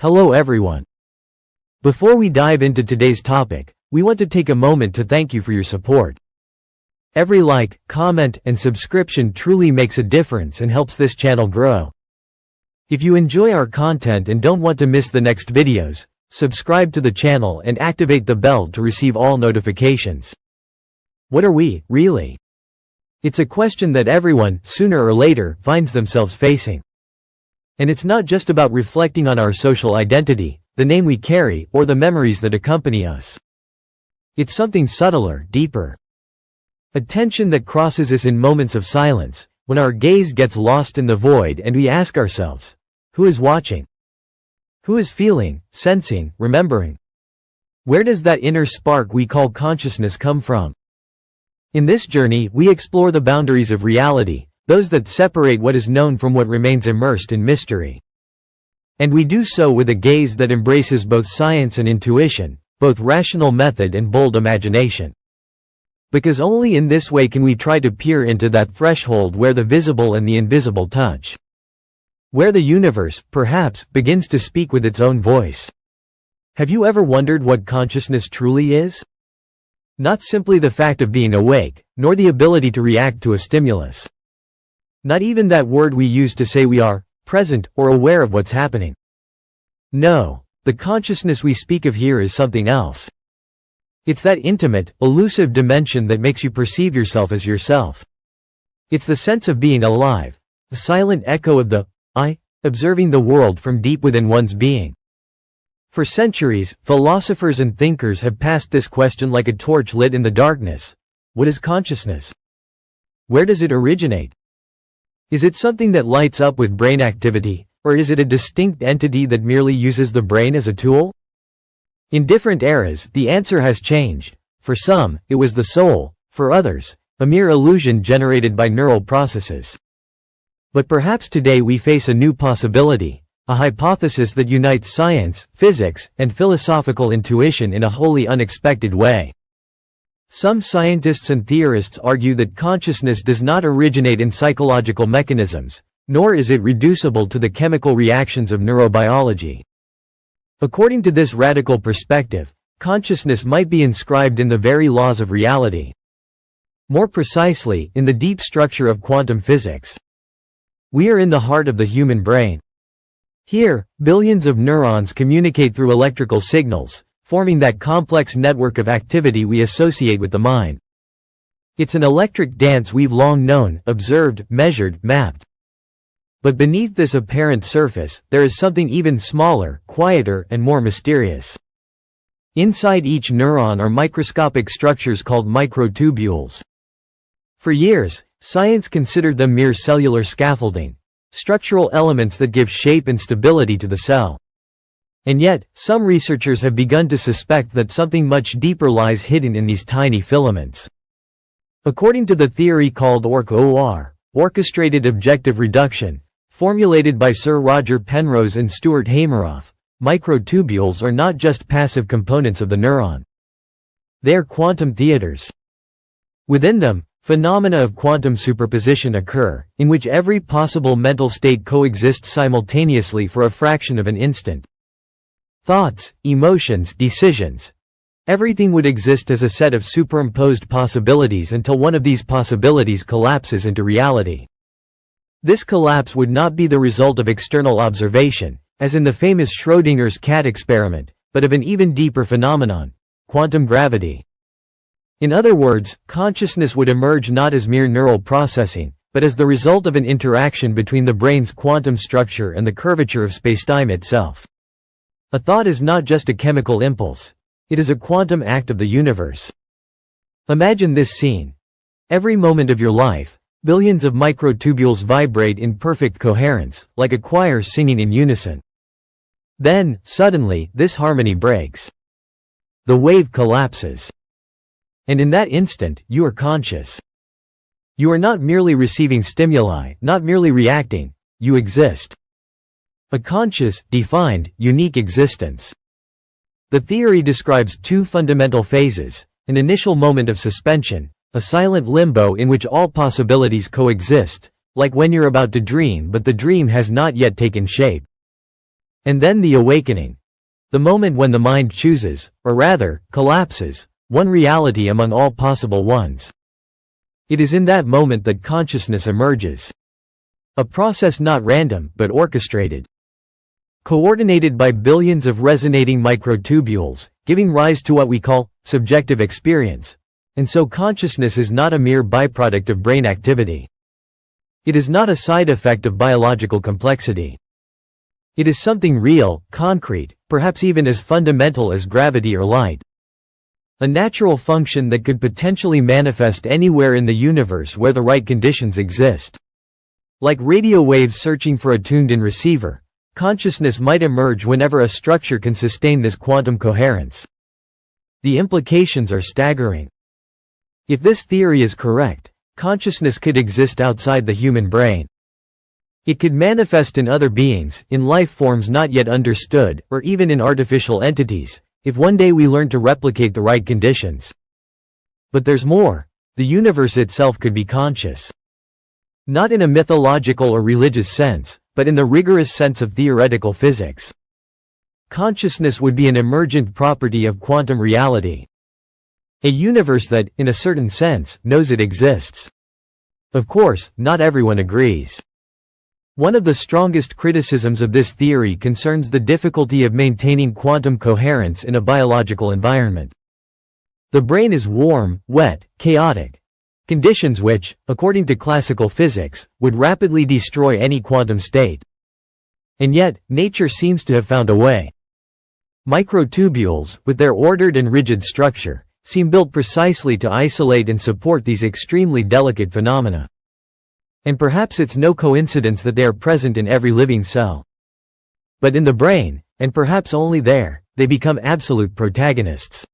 Hello everyone. Before we dive into today's topic, we want to take a moment to thank you for your support. Every like, comment, and subscription truly makes a difference and helps this channel grow. If you enjoy our content and don't want to miss the next videos, subscribe to the channel and activate the bell to receive all notifications. What are we, really? It's a question that everyone, sooner or later, finds themselves facing. And it's not just about reflecting on our social identity, the name we carry, or the memories that accompany us. It's something subtler, deeper. A tension that crosses us in moments of silence, when our gaze gets lost in the void and we ask ourselves, who is watching? Who is feeling, sensing, remembering? Where does that inner spark we call consciousness come from? In this journey, we explore the boundaries of reality, those that separate what is known from what remains immersed in mystery. And we do so with a gaze that embraces both science and intuition, both rational method and bold imagination. Because only in this way can we try to peer into that threshold where the visible and the invisible touch. Where the universe, perhaps, begins to speak with its own voice. Have you ever wondered what consciousness truly is? Not simply the fact of being awake, nor the ability to react to a stimulus. Not even that word we use to say we are present or aware of what's happening. No, the consciousness we speak of here is something else. It's that intimate, elusive dimension that makes you perceive yourself as yourself. It's the sense of being alive, the silent echo of the I, observing the world from deep within one's being. For centuries, philosophers and thinkers have passed this question like a torch lit in the darkness. What is consciousness? Where does it originate? Is it something that lights up with brain activity, or is it a distinct entity that merely uses the brain as a tool? In different eras, the answer has changed. For some, it was the soul; for others, a mere illusion generated by neural processes. But perhaps today we face a new possibility, a hypothesis that unites science, physics, and philosophical intuition in a wholly unexpected way. Some scientists and theorists argue that consciousness does not originate in psychological mechanisms, nor is it reducible to the chemical reactions of neurobiology. According to this radical perspective, consciousness might be inscribed in the very laws of reality. More precisely, in the deep structure of quantum physics. We are in the heart of the human brain. Here, billions of neurons communicate through electrical signals, forming that complex network of activity we associate with the mind. It's an electric dance we've long known, observed, measured, mapped. But beneath this apparent surface, there is something even smaller, quieter, and more mysterious. Inside each neuron are microscopic structures called microtubules. For years, science considered them mere cellular scaffolding, structural elements that give shape and stability to the cell. And yet, some researchers have begun to suspect that something much deeper lies hidden in these tiny filaments. According to the theory called Orch OR, orchestrated objective reduction, formulated by Sir Roger Penrose and Stuart Hameroff, microtubules are not just passive components of the neuron. They are quantum theaters. Within them, phenomena of quantum superposition occur, in which every possible mental state coexists simultaneously for a fraction of an instant. Thoughts, emotions, decisions. Everything would exist as a set of superimposed possibilities until one of these possibilities collapses into reality. This collapse would not be the result of external observation, as in the famous Schrödinger's cat experiment, but of an even deeper phenomenon, quantum gravity. In other words, consciousness would emerge not as mere neural processing, but as the result of an interaction between the brain's quantum structure and the curvature of spacetime itself. A thought is not just a chemical impulse. It is a quantum act of the universe. Imagine this scene. Every moment of your life, billions of microtubules vibrate in perfect coherence, like a choir singing in unison. Then, suddenly, this harmony breaks. The wave collapses. And in that instant, you are conscious. You are not merely receiving stimuli, not merely reacting, you exist. A conscious, defined, unique existence. The theory describes two fundamental phases, an initial moment of suspension, a silent limbo in which all possibilities coexist, like when you're about to dream but the dream has not yet taken shape. And then the awakening. The moment when the mind chooses, or rather, collapses, one reality among all possible ones. It is in that moment that consciousness emerges. A process not random, but orchestrated. Coordinated by billions of resonating microtubules, giving rise to what we call subjective experience. And so consciousness is not a mere byproduct of brain activity. It is not a side effect of biological complexity. It is something real, concrete, perhaps even as fundamental as gravity or light. A natural function that could potentially manifest anywhere in the universe where the right conditions exist. Like radio waves searching for a tuned-in receiver, consciousness might emerge whenever a structure can sustain this quantum coherence. The implications are staggering. If this theory is correct, consciousness could exist outside the human brain. It could manifest in other beings, in life forms not yet understood, or even in artificial entities, if one day we learn to replicate the right conditions. But there's more. The universe itself could be conscious. Not in a mythological or religious sense, but in the rigorous sense of theoretical physics. Consciousness would be an emergent property of quantum reality. A universe that, in a certain sense, knows it exists. Of course, not everyone agrees. One of the strongest criticisms of this theory concerns the difficulty of maintaining quantum coherence in a biological environment. The brain is warm, wet, chaotic. Conditions which, according to classical physics, would rapidly destroy any quantum state. And yet, nature seems to have found a way. Microtubules, with their ordered and rigid structure, seem built precisely to isolate and support these extremely delicate phenomena. And perhaps it's no coincidence that they are present in every living cell. But in the brain, and perhaps only there, they become absolute protagonists.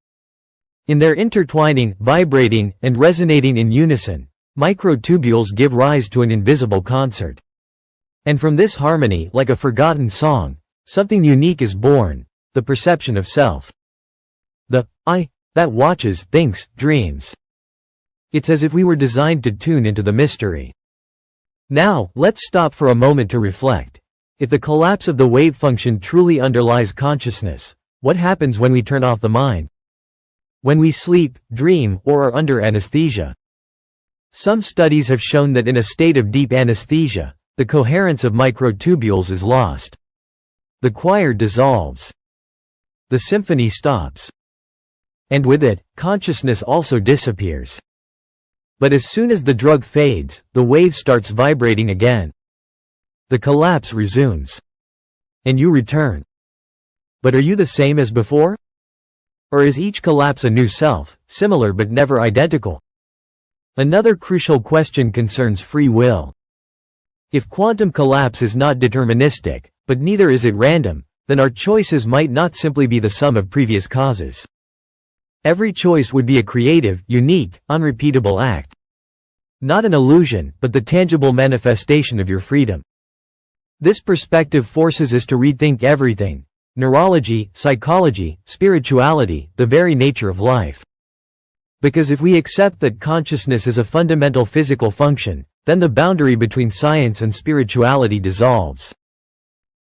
In their intertwining, vibrating, and resonating in unison, microtubules give rise to an invisible concert. And from this harmony, like a forgotten song, something unique is born, the perception of self. The I that watches, thinks, dreams. It's as if we were designed to tune into the mystery. Now, let's stop for a moment to reflect. If the collapse of the wave function truly underlies consciousness, what happens when we turn off the mind? When we sleep, dream, or are under anesthesia? Some studies have shown that in a state of deep anesthesia, the coherence of microtubules is lost. The choir dissolves. The symphony stops. And with it, consciousness also disappears. But as soon as the drug fades, the wave starts vibrating again. The collapse resumes. And you return. But are you the same as before? Or is each collapse a new self, similar but never identical? Another crucial question concerns free will. If quantum collapse is not deterministic, but neither is it random, then our choices might not simply be the sum of previous causes. Every choice would be a creative, unique, unrepeatable act. Not an illusion, but the tangible manifestation of your freedom. This perspective forces us to rethink everything: neurology, psychology, spirituality, the very nature of life. Because if we accept that consciousness is a fundamental physical function, then the boundary between science and spirituality dissolves.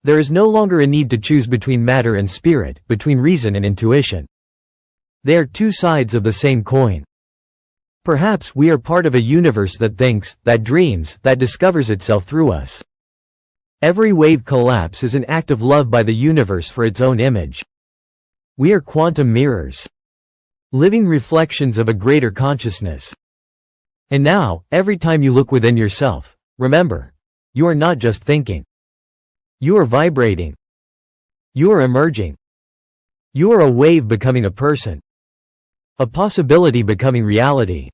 There is no longer a need to choose between matter and spirit, between reason and intuition. They are two sides of the same coin. Perhaps we are part of a universe that thinks, that dreams, that discovers itself through us. Every wave collapse is an act of love by the universe for its own image. We are quantum mirrors. Living reflections of a greater consciousness. And now, every time you look within yourself, remember, you are not just thinking. You are vibrating. You are emerging. You are a wave becoming a person. A possibility becoming reality.